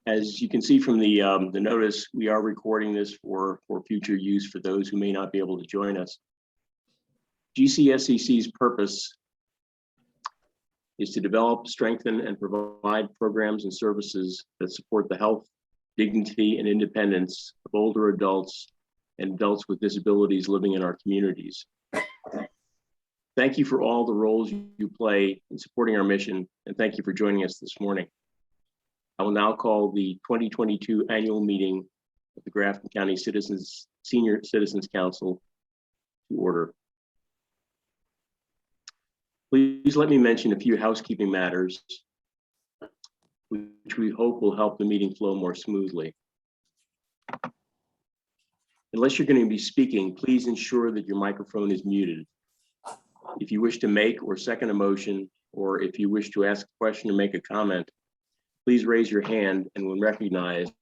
As you can see from the notice, we are recording this for future use for those who may not be able to join us. GCSCC's purpose is to develop, strengthen, and provide programs and services that support the health, dignity, and independence of older adults and adults with disabilities living in our communities. Thank you for all the roles you play in supporting our mission, and thank you for joining us this morning. I will now call the 2022 annual meeting of the Grafton County Senior Citizens Council to order. Please let me mention a few housekeeping matters, which we hope will help the meeting flow more smoothly. Unless you're going to be speaking, please ensure that your microphone is muted. If you wish to make or second a motion, or if you wish to ask a question or make a comment, please raise your hand, and when recognized,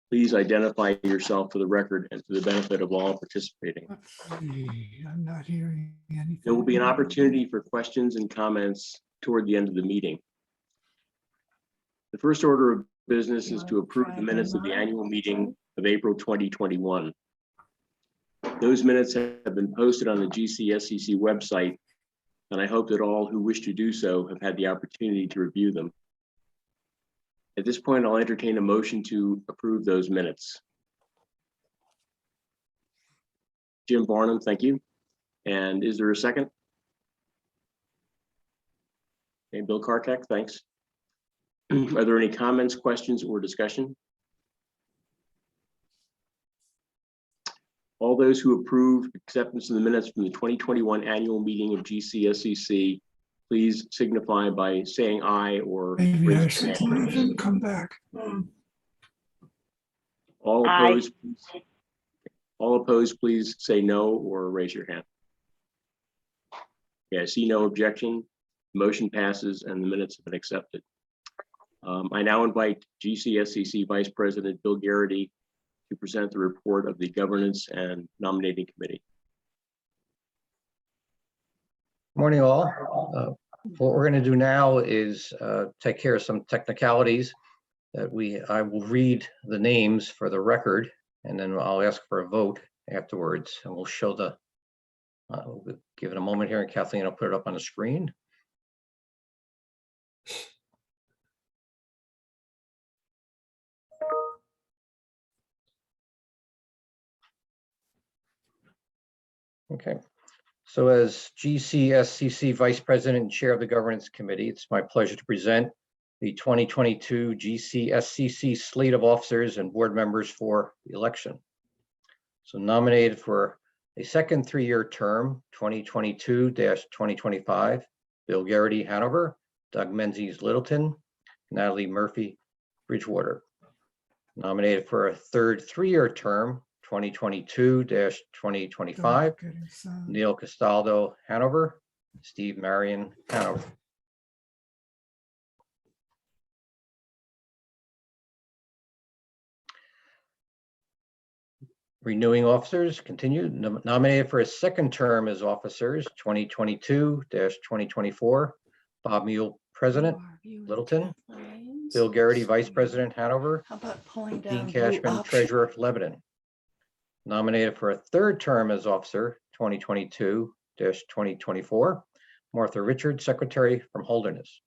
please identify yourself for the record and for the benefit of all participating. I'm not hearing anything. There will be an opportunity for questions and comments toward the end of the meeting. The first order of business is to approve the minutes of the annual meeting of April 2021. Those minutes have been posted on the GCSCC website, and I hope that all who wish to do so have had the opportunity to review them. At this point, I'll entertain a motion to approve those minutes. Jim Barnum, thank you. And is there a second? Okay, Bill Kartek, thanks. Are there any comments, questions, or discussion? All those who approve acceptance of the minutes from the 2021 annual meeting of GCSCC, please signify by saying aye or Maybe I should leave and come back. all opposed. All opposed, please say no or raise your hand. Yeah, I see no objection. Motion passes and the minutes have been accepted. I now invite GCSCC Vice President Bill Garrity to present the report of the Governance and Nominating Committee. Morning, all. What we're going to do now is take care of some technicalities that I will read the names for the record, and then I'll ask for a vote afterwards, and we'll show the, we'll give it a moment here, and Kathleen will put it up on the screen. Okay. So as GCSCC Vice President and Chair of the Governance Committee, it's my pleasure to present the 2022 GCSCC slate of officers and board members for the election. So nominated for a second three-year term, 2022-2025, Bill Garrity, Hanover, Doug Menzies, Littleton, Natalie Murphy, Bridgewater. Nominated for a third three-year term, 2022-2025, Neil Castaldo, Hanover, Steve Marion, Hanover. Renewing officers, continue. Nominated for a second term as officers, 2022-2024, Bob Mule, President, Littleton, Bill Garrity, Vice President, Hanover, Dean Cashman, Treasurer, Lebanon. Nominated for a third term as officer, 2022-2024, Martha Richard, Secretary from Holderness.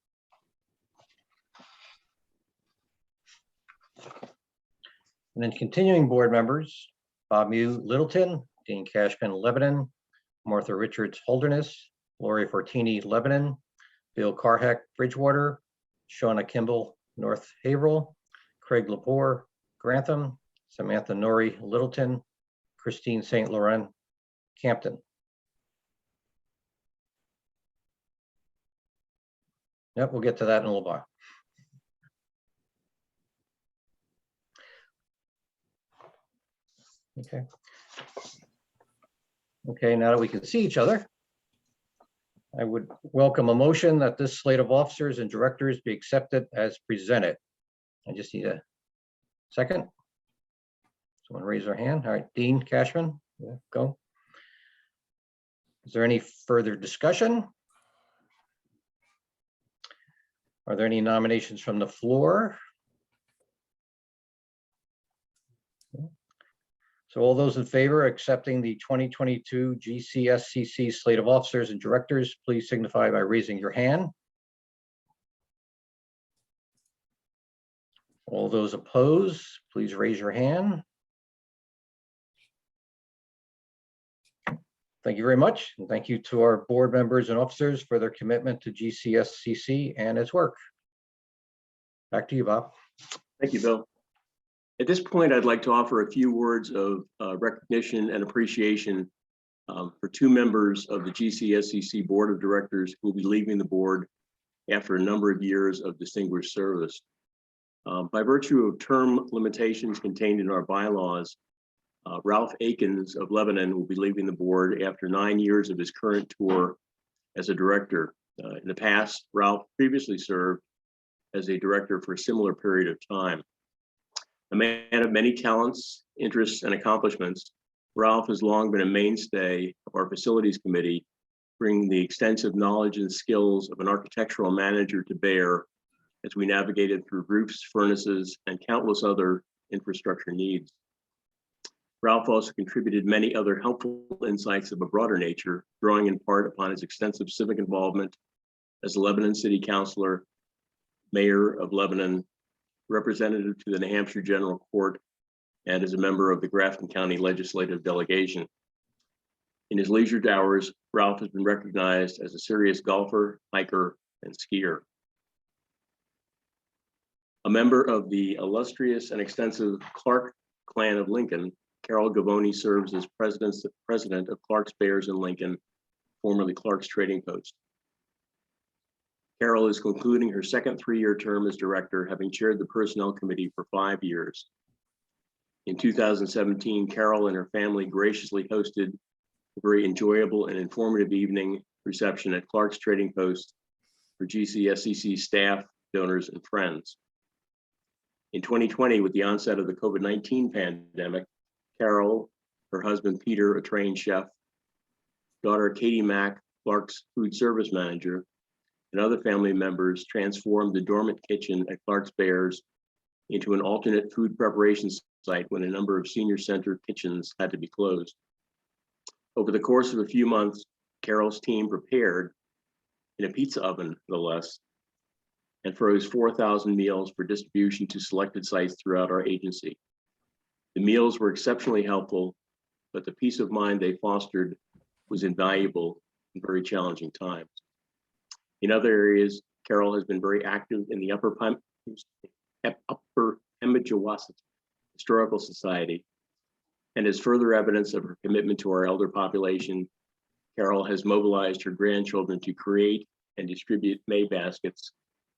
And then continuing board members, Bob Mew, Littleton, Dean Cashman, Lebanon, Martha Richards, Holderness, Lori Fortini, Lebanon, Bill Carhack, Bridgewater, Shauna Kimball, North Haverhill, Craig Lepore, Grantham, Samantha Norrie, Littleton, Christine St. Laurent, Campton. Yep, we'll get to that in a little while. Okay. Okay, now that we can see each other, I would welcome a motion that this slate of officers and directors be accepted as presented. I just need a second. Someone raise their hand. All right, Dean Cashman, yeah, go. Is there any further discussion? Are there any nominations from the floor? So all those in favor of accepting the 2022 GCSCC slate of officers and directors, please signify by raising your hand. All those opposed, please raise your hand. Thank you very much. And thank you to our board members and officers for their commitment to GCSCC and its work. Back to you, Bob. Thank you, Bill. At this point, I'd like to offer a few words of recognition and appreciation for two members of the GCSCC Board of Directors who will be leaving the board after a number of years of distinguished service. By virtue of term limitations contained in our bylaws, Ralph Akins of Lebanon will be leaving the board after 9 years of his current tour as a director. In the past, Ralph previously served as a director for a similar period of time. A man of many talents, interests, and accomplishments, Ralph has long been a mainstay of our facilities committee, bringing the extensive knowledge and skills of an architectural manager to bear as we navigated through roofs, furnaces, and countless other infrastructure needs. Ralph also contributed many other helpful insights of a broader nature, drawing in part upon his extensive civic involvement as a Lebanon City Councilor, Mayor of Lebanon, representative to the New Hampshire General Court, and as a member of the Grafton County Legislative Delegation. In his leisure hours, Ralph has been recognized as a serious golfer, hiker, and skier. A member of the illustrious and extensive Clark clan of Lincoln, Carol Gavoni serves as president of Clark's Bears in Lincoln, formerly Clark's Trading Post. Carol is concluding her second 3-year term as director, having chaired the Personnel Committee for 5 years. In 2017, Carol and her family graciously hosted a very enjoyable and informative evening reception at Clark's Trading Post for GCSCC staff, donors, and friends. In 2020, with the onset of the COVID-19 pandemic, Carol, her husband Peter, a trained chef, daughter Katie Mack, Clark's food service manager, and other family members transformed the dormant kitchen at Clark's Bears into an alternate food preparation site when a number of senior center kitchens had to be closed. Over the course of a few months, Carol's team prepared, in a pizza oven no less, and froze 4,000 meals for distribution to selected sites throughout our agency. The meals were exceptionally helpful, but the peace of mind they fostered was invaluable in very challenging times. In other areas, Carol has been very active in the Upper Pemigewasset Historical Society, and as further evidence of her commitment to our elder population, Carol has mobilized her grandchildren to create and distribute May baskets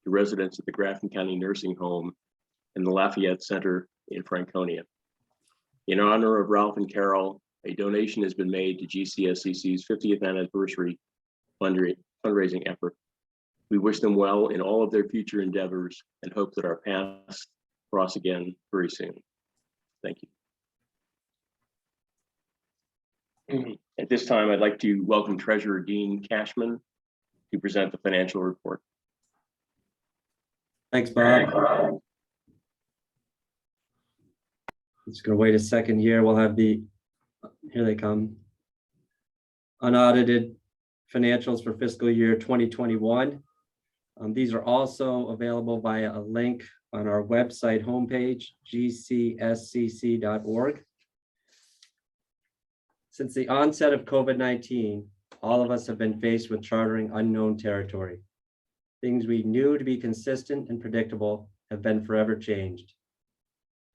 to residents at the Grafton County Nursing Home and the Lafayette Center in Franconia. In honor of Ralph and Carol, a donation has been made to GCSCC's 50th anniversary fundraising effort. We wish them well in all of their future endeavors and hope that our paths cross again very soon. Thank you. At this time, I'd like to welcome Treasurer Dean Cashman to present the financial report. Thanks, Bob. Just gonna wait a second here. We'll have here they come. Unaudited financials for fiscal year 2021. These are also available via a link on our website homepage, gcscc.org. Since the onset of COVID-19, all of us have been faced with charting unknown territory. Things we knew to be consistent and predictable have been forever changed.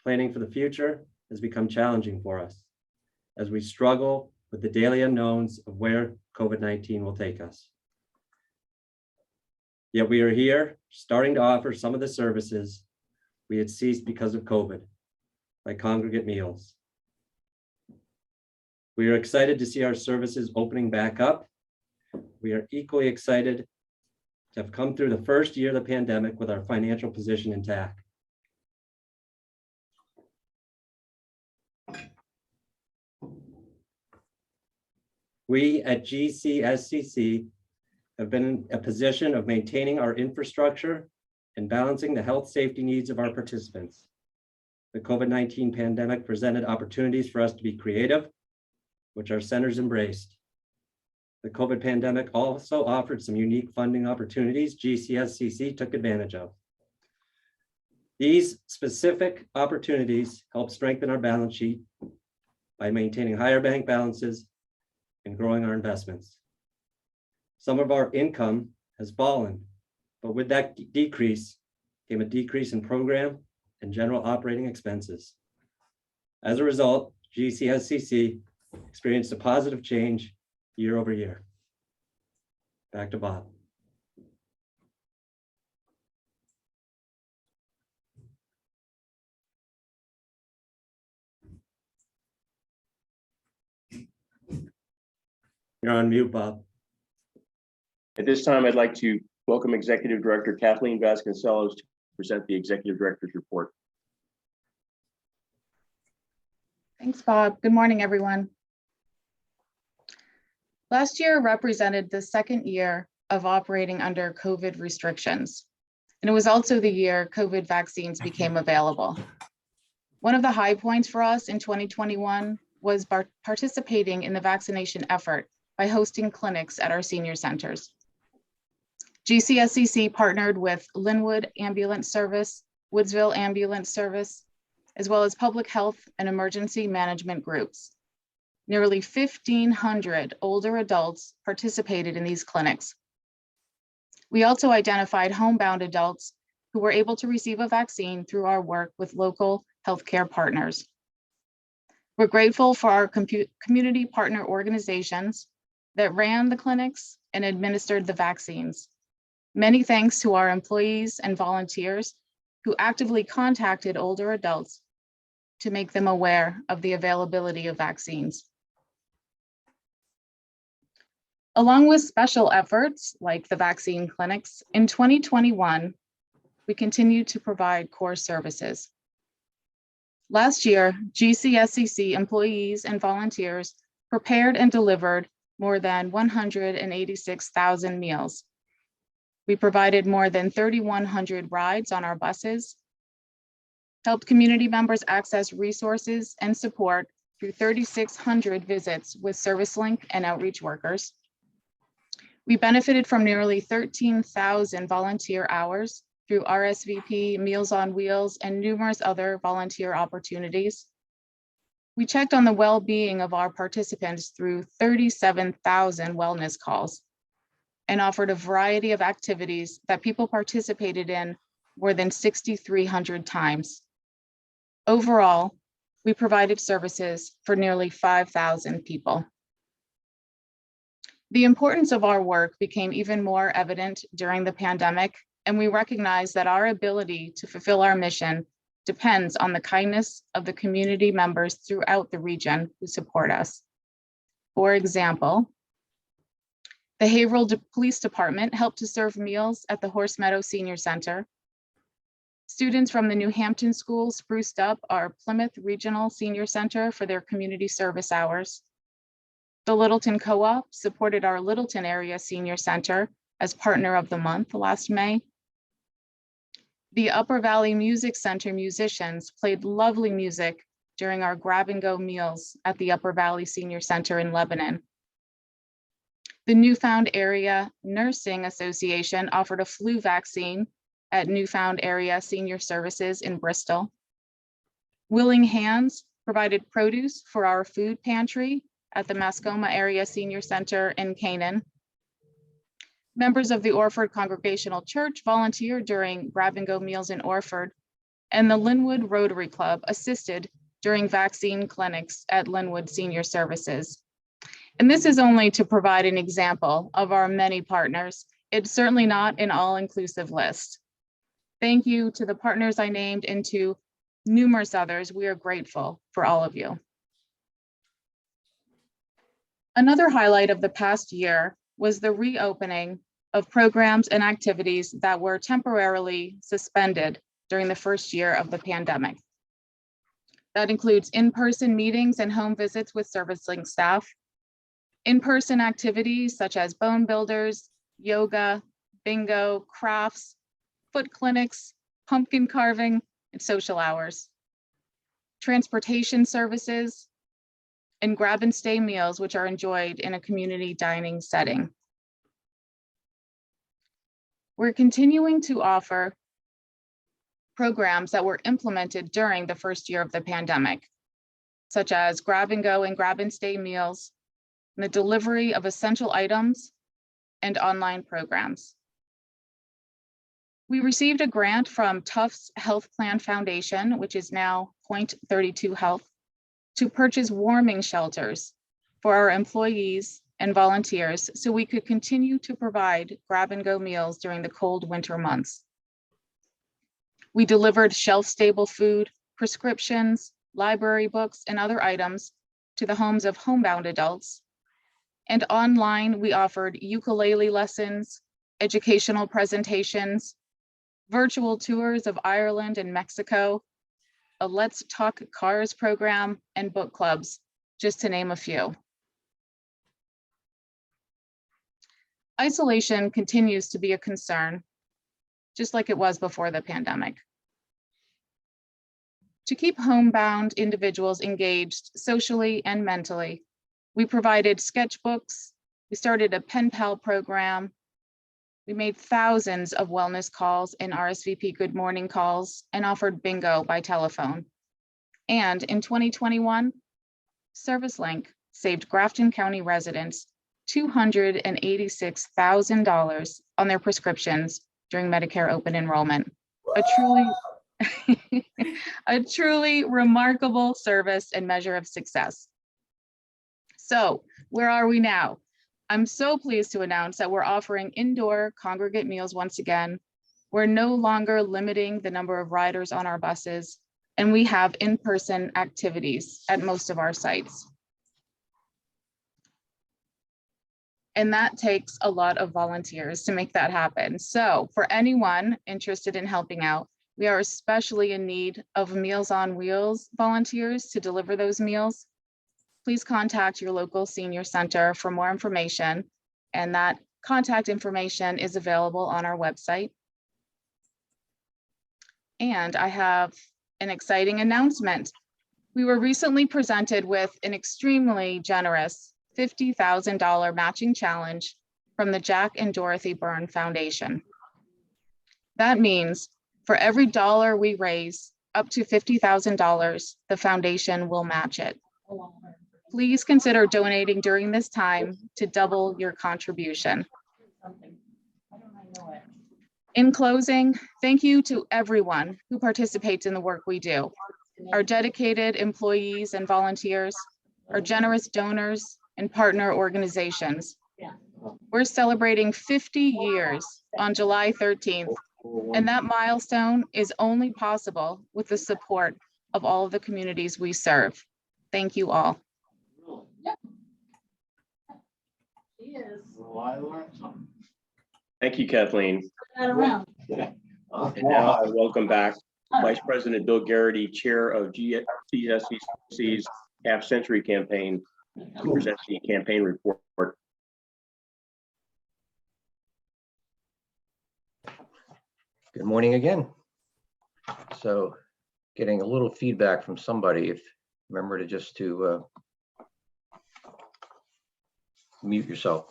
Planning for the future has become challenging for us as we struggle with the daily unknowns of where COVID-19 will take us. Yet we are here, starting to offer some of the services we had ceased because of COVID, like congregate meals. We are excited to see our services opening back up. We are equally excited to have come through the first year of the pandemic with our financial position intact. We at GCSCC have been in a position of maintaining our infrastructure and balancing the health safety needs of our participants. The COVID-19 pandemic presented opportunities for us to be creative, which our centers embraced. The COVID pandemic also offered some unique funding opportunities GCSCC took advantage of. These specific opportunities help strengthen our balance sheet by maintaining higher bank balances and growing our investments. Some of our income has fallen, but with that decrease came a decrease in program and general operating expenses. As a result, GCSCC experienced a positive change year over year. Back to Bob. You're on mute, Bob. At this time, I'd like to welcome Executive Director Kathleen Vasconcelos to present the Executive Director's report. Thanks, Bob. Good morning, everyone. Last year represented the second year of operating under COVID restrictions, and it was also the year COVID vaccines became available. One of the high points for us in 2021 was participating in the vaccination effort by hosting clinics at our senior centers. GCSCC partnered with Linwood Ambulance Service, Woodsville Ambulance Service, as well as public health and emergency management groups. Nearly 1,500 older adults participated in these clinics. We also identified homebound adults who were able to receive a vaccine through our work with local healthcare partners. We're grateful for our community partner organizations that ran the clinics and administered the vaccines. Many thanks to our employees and volunteers who actively contacted older adults to make them aware of the availability of vaccines. Along with special efforts like the vaccine clinics, in 2021, we continued to provide core services. Last year, GCSCC employees and volunteers prepared and delivered more than 186,000 meals. We provided more than 3,100 rides on our buses, helped community members access resources and support through 3,600 visits with ServiceLink and outreach workers. We benefited from nearly 13,000 volunteer hours through RSVP, Meals on Wheels, and numerous other volunteer opportunities. We checked on the well-being of our participants through 37,000 wellness calls and offered a variety of activities that people participated in more than 6,300 times. Overall, we provided services for nearly 5,000 people. The importance of our work became even more evident during the pandemic, and we recognize that our ability to fulfill our mission depends on the kindness of the community members throughout the region who support us. For example, the Haverhill Police Department helped to serve meals at the Horse Meadow Senior Center. Students from the New Hampton School spruced up our Plymouth Regional Senior Center for their community service hours. The Littleton Co-op supported our Littleton Area Senior Center as Partner of the Month last May. The Upper Valley Music Center musicians played lovely music during our grab and go meals at the Upper Valley Senior Center in Lebanon. The Newfound Area Nursing Association offered a flu vaccine at Newfound Area Senior Services in Bristol. Willing Hands provided produce for our food pantry at the Mascoma Area Senior Center in Canaan. Members of the Orford Congregational Church volunteered during grab and go meals in Orford, and the Linwood Rotary Club assisted during vaccine clinics at Linwood Senior Services. And this is only to provide an example of our many partners. It's certainly not an all-inclusive list. Thank you to the partners I named and to numerous others. We are grateful for all of you. Another highlight of the past year was the reopening of programs and activities that were temporarily suspended during the first year of the pandemic. That includes in-person meetings and home visits with ServiceLink staff, in-person activities such as bone builders, yoga, bingo, crafts, foot clinics, pumpkin carving, and social hours, transportation services, and grab and stay meals, which are enjoyed in a community dining setting. We're continuing to offer programs that were implemented during the first year of the pandemic, such as grab and go and grab and stay meals, and the delivery of essential items and online programs. We received a grant from Tufts Health Plan Foundation, which is now Point32 Health, to purchase warming shelters for our employees and volunteers so we could continue to provide grab and go meals during the cold winter months. We delivered shelf-stable food, prescriptions, library books, and other items to the homes of homebound adults. And online, we offered ukulele lessons, educational presentations, virtual tours of Ireland and Mexico, a Let's Talk Cars program, and book clubs, just to name a few. Isolation continues to be a concern, just like it was before the pandemic. To keep homebound individuals engaged socially and mentally, we provided sketchbooks, we started a pen pal program, we made thousands of wellness calls and RSVP good morning calls, and offered bingo by telephone. And in 2021, ServiceLink saved Grafton County residents $286,000 on their prescriptions during Medicare open enrollment. A truly remarkable service and measure of success. So where are we now? I'm so pleased to announce that we're offering indoor congregate meals once again. We're no longer limiting the number of riders on our buses, and we have in-person activities at most of our sites. And that takes a lot of volunteers to make that happen. So for anyone interested in helping out, we are especially in need of Meals on Wheels volunteers to deliver those meals. Please contact your local senior center for more information, and that contact information is available on our website. And I have an exciting announcement. We were recently presented with an extremely generous $50,000 matching challenge from the Jack and Dorothy Byrne Foundation. That means for every dollar we raise, up to $50,000, the foundation will match it. Please consider donating during this time to double your contribution. In closing, thank you to everyone who participates in the work we do. Our dedicated employees and volunteers, our generous donors and partner organizations. We're celebrating 50 years on July 13th, and that milestone is only possible with the support of all of the communities we serve. Thank you all. Thank you, Kathleen. And now I welcome back Vice President Bill Garrity, Chair of GCSCC's Half Century Campaign, to present the campaign report. Good morning again. So getting a little feedback from somebody, if remember to just mute yourself.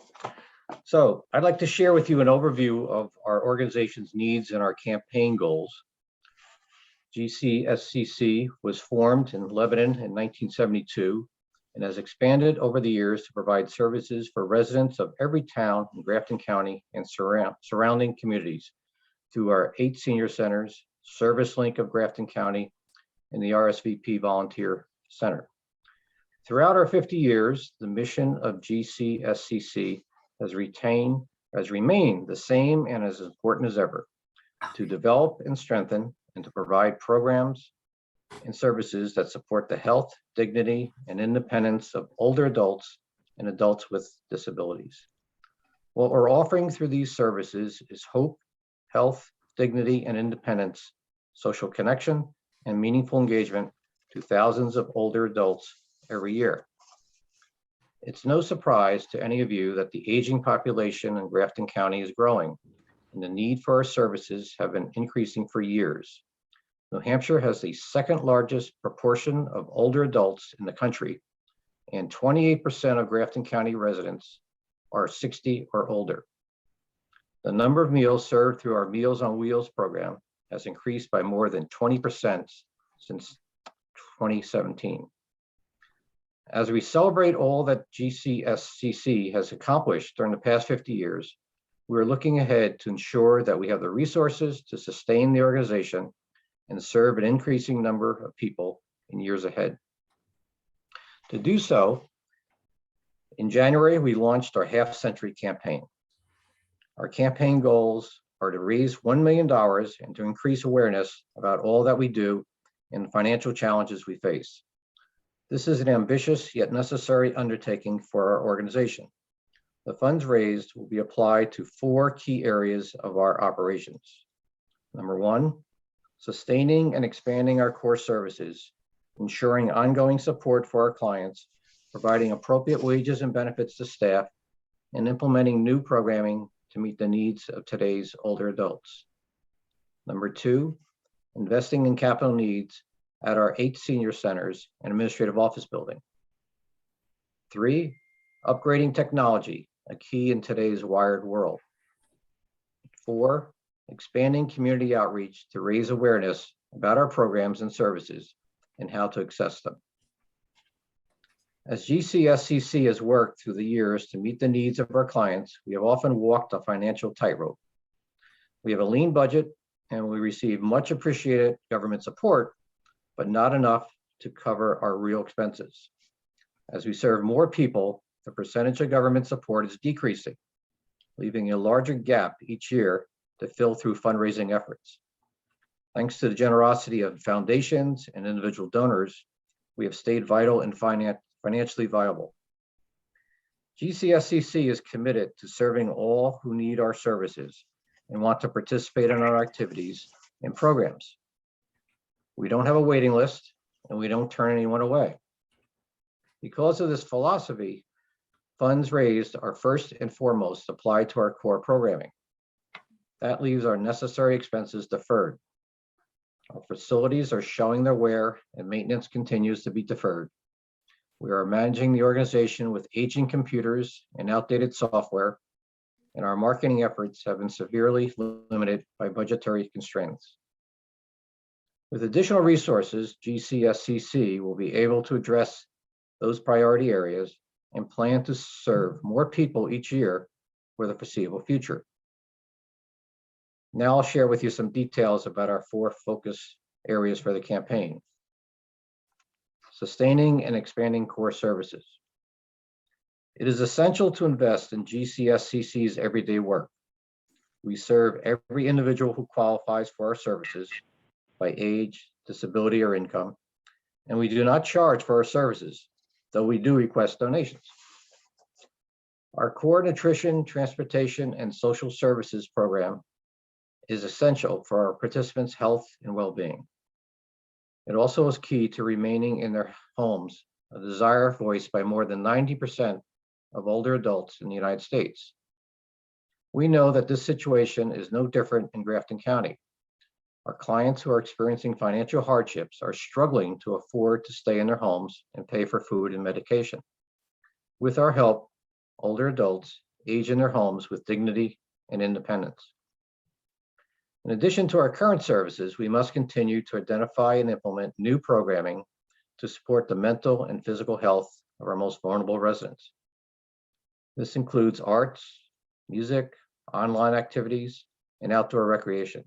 So I'd like to share with you an overview of our organization's needs and our campaign goals. GCSCC was formed in Lebanon in 1972 and has expanded over the years to provide services for residents of every town in Grafton County and surrounding communities through our 8 senior centers, ServiceLink of Grafton County, and the RSVP Volunteer Center. Throughout our 50 years, the mission of GCSCC has remained the same and as important as ever: to develop and strengthen and to provide programs and services that support the health, dignity, and independence of older adults and adults with disabilities. What we're offering through these services is hope, health, dignity, and independence, social connection, and meaningful engagement to thousands of older adults every year. It's no surprise to any of you that the aging population in Grafton County is growing, and the need for our services have been increasing for years. New Hampshire has the second largest proportion of older adults in the country, and 28% of Grafton County residents are 60 or older. The number of meals served through our Meals on Wheels program has increased by more than 20% since 2017. As we celebrate all that GCSCC has accomplished during the past 50 years, we are looking ahead to ensure that we have the resources to sustain the organization and serve an increasing number of people in years ahead. To do so, in January, we launched our half-century campaign. Our campaign goals are to raise $1 million and to increase awareness about all that we do and the financial challenges we face. This is an ambitious yet necessary undertaking for our organization. The funds raised will be applied to 4 key areas of our operations. Number 1, sustaining and expanding our core services, ensuring ongoing support for our clients, providing appropriate wages and benefits to staff, and implementing new programming to meet the needs of today's older adults. Number 2, investing in capital needs at our 8 senior centers and administrative office building. 3, upgrading technology, a key in today's wired world. 4, expanding community outreach to raise awareness about our programs and services and how to access them. As GCSCC has worked through the years to meet the needs of our clients, we have often walked a financial tightrope. We have a lean budget and we receive much appreciated government support, but not enough to cover our real expenses. As we serve more people, the percentage of government support is decreasing, leaving a larger gap each year to fill through fundraising efforts. Thanks to the generosity of foundations and individual donors, we have stayed vital and financially viable. GCSCC is committed to serving all who need our services and want to participate in our activities and programs. We don't have a waiting list and we don't turn anyone away. Because of this philosophy, funds raised are first and foremost applied to our core programming. That leaves our necessary expenses deferred. Our facilities are showing their wear and maintenance continues to be deferred. We are managing the organization with aging computers and outdated software, and our marketing efforts have been severely limited by budgetary constraints. With additional resources, GCSCC will be able to address those priority areas and plan to serve more people each year for the foreseeable future. Now I'll share with you some details about our 4 focus areas for the campaign. Sustaining and expanding core services. It is essential to invest in GCSCC's everyday work. We serve every individual who qualifies for our services by age, disability, or income, and we do not charge for our services, though we do request donations. Our core nutrition, transportation, and social services program is essential for our participants' health and well-being. It also is key to remaining in their homes, a desire voiced by more than 90% of older adults in the United States. We know that this situation is no different in Grafton County. Our clients who are experiencing financial hardships are struggling to afford to stay in their homes and pay for food and medication. With our help, older adults age in their homes with dignity and independence. In addition to our current services, we must continue to identify and implement new programming to support the mental and physical health of our most vulnerable residents. This includes arts, music, online activities, and outdoor recreation.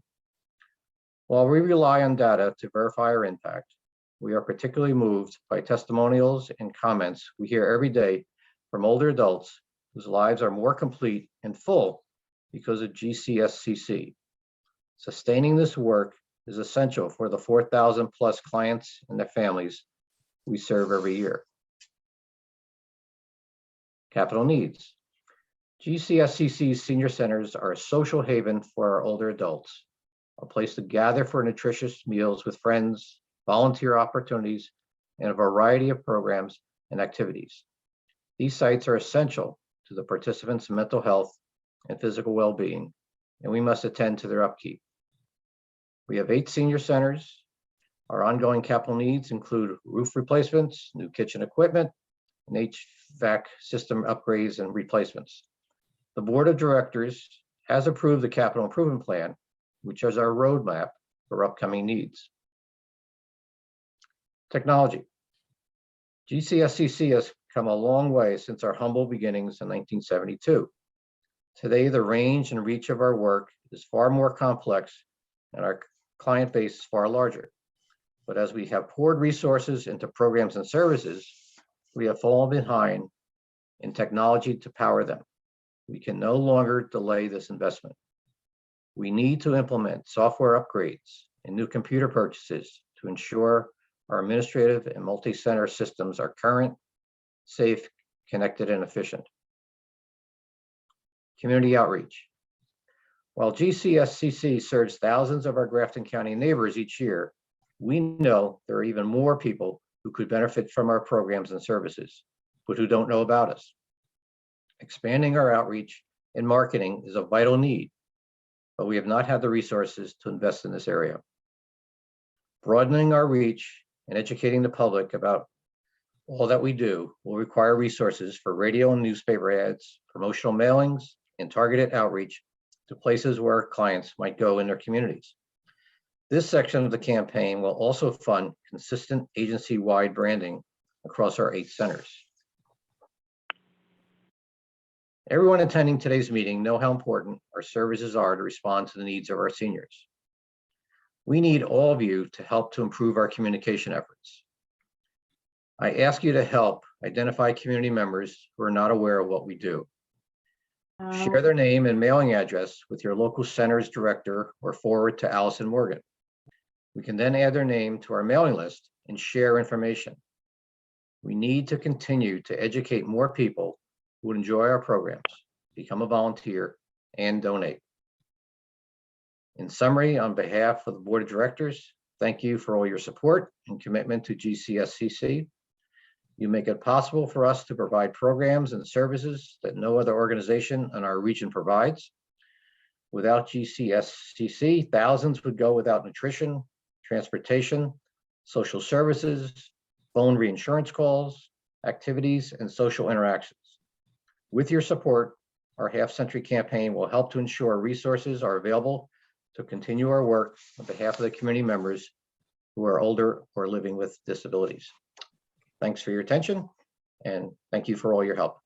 While we rely on data to verify our impact, we are particularly moved by testimonials and comments we hear every day from older adults whose lives are more complete and full because of GCSCC. Sustaining this work is essential for the 4,000 plus clients and their families we serve every year. Capital needs. GCSCC's senior centers are a social haven for our older adults, a place to gather for nutritious meals with friends, volunteer opportunities, and a variety of programs and activities. These sites are essential to the participants' mental health and physical well-being and we must attend to their upkeep. We have 8 senior centers. Our ongoing capital needs include roof replacements, new kitchen equipment, and HVAC system upgrades and replacements. The Board of Directors has approved the capital improvement plan, which is our roadmap for upcoming needs. Technology. GCSCC has come a long way since our humble beginnings in 1972. Today, the range and reach of our work is far more complex and our client base is far larger. But as we have poured resources into programs and services, we have fallen behind in technology to power them. We can no longer delay this investment. We need to implement software upgrades and new computer purchases to ensure our administrative and multi-center systems are current, safe, connected, and efficient. Community outreach. While GCSCC serves thousands of our Grafton County neighbors each year, we know there are even more people who could benefit from our programs and services, but who don't know about us. Expanding our outreach and marketing is a vital need, but we have not had the resources to invest in this area. Broadening our reach and educating the public about all that we do will require resources for radio and newspaper ads, promotional mailings, and targeted outreach to places where clients might go in their communities. This section of the campaign will also fund consistent agency-wide branding across our 8 centers. Everyone attending today's meeting know how important our services are to respond to the needs of our seniors. We need all of you to help to improve our communication efforts. I ask you to help identify community members who are not aware of what we do. Share their name and mailing address with your local center's director or forward to Allison Morgan. We can then add their name to our mailing list and share information. We need to continue to educate more people who would enjoy our programs, become a volunteer, and donate. In summary, on behalf of the Board of Directors, thank you for all your support and commitment to GCSCC. You make it possible for us to provide programs and services that no other organization in our region provides. Without GCSCC, thousands would go without nutrition, transportation, social services, phone reinsurance calls, activities, and social interactions. With your support, our half-century campaign will help to ensure resources are available to continue our work on behalf of the community members who are older or living with disabilities. Thanks for your attention, and thank you for all your help.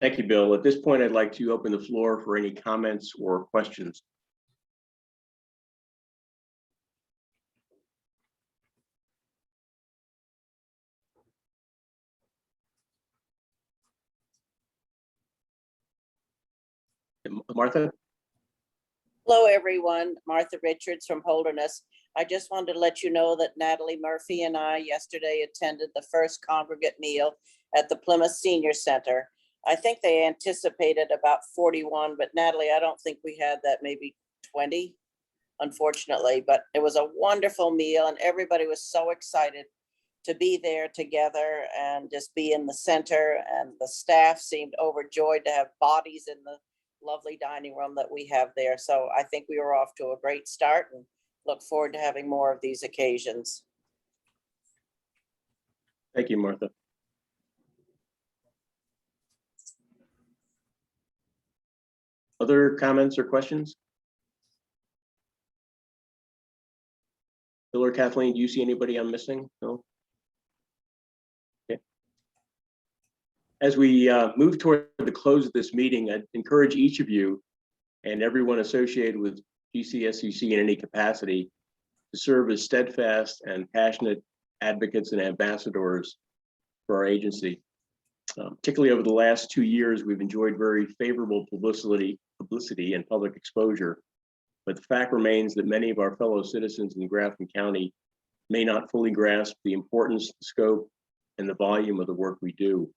Thank you, Bill. At this point, I'd like to open the floor for any comments or questions. Martha? Hello, everyone. Martha Richards from Holderness. I just wanted to let you know that Natalie Murphy and I yesterday attended the first congregate meal at the Plymouth Senior Center. I think they anticipated about 41, but Natalie, I don't think we had that, maybe 20, unfortunately, but it was a wonderful meal and everybody was so excited to be there together and just be in the center, and the staff seemed overjoyed to have bodies in the lovely dining room that we have there. So I think we were off to a great start and look forward to having more of these occasions. Thank you, Martha. Other comments or questions? Bill or Kathleen, do you see anybody I'm missing? No? Okay. As we move toward the close of this meeting, I'd encourage each of you and everyone associated with GCSCC in any capacity to serve as steadfast and passionate advocates and ambassadors for our agency. Particularly over the last 2 years, we've enjoyed very favorable publicity and public exposure, but the fact remains that many of our fellow citizens in Grafton County may not fully grasp the importance, the scope, and the volume of the work we do.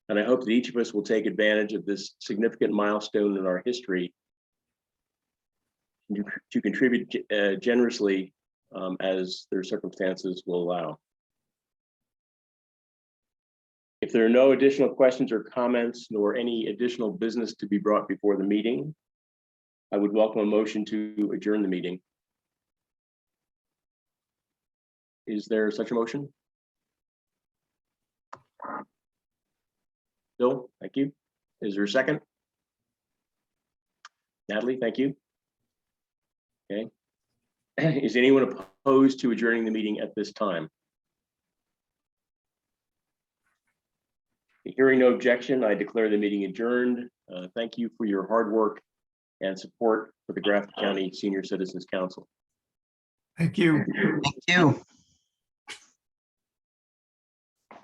And I hope that each of us will take advantage of this significant milestone in our history to contribute generously as their circumstances will allow. If there are no additional questions or comments, nor any additional business to be brought before the meeting, I would welcome a motion to adjourn the meeting. Is there such a motion? Bill, thank you. Is there a second? Natalie, thank you. Okay. Is anyone opposed to adjourning the meeting at this time? Hearing no objection, I declare the meeting adjourned. Thank you for your hard work and support for the Grafton County Senior Citizens Council. Thank you. Thank you.